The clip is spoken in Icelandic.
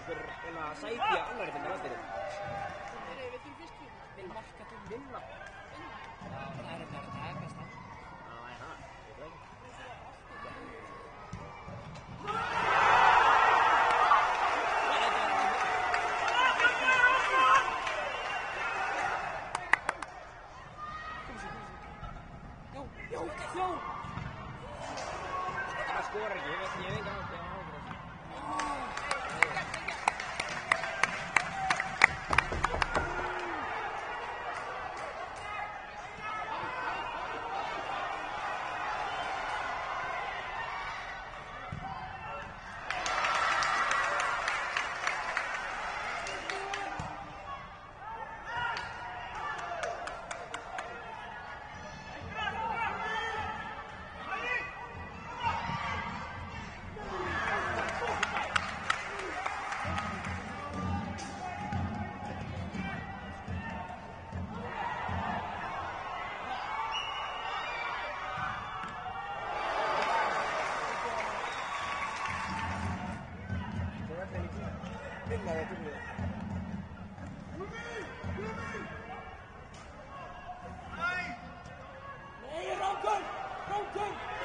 okkur sæti í annarri til landsliðinu. Við þurfum fyrst Vinna. Vinna. Já, það er bara það besta. Já, það er það. Ég veit ekki. Það skorar ekki, ég veit ekki á það. Nei, Ránkar!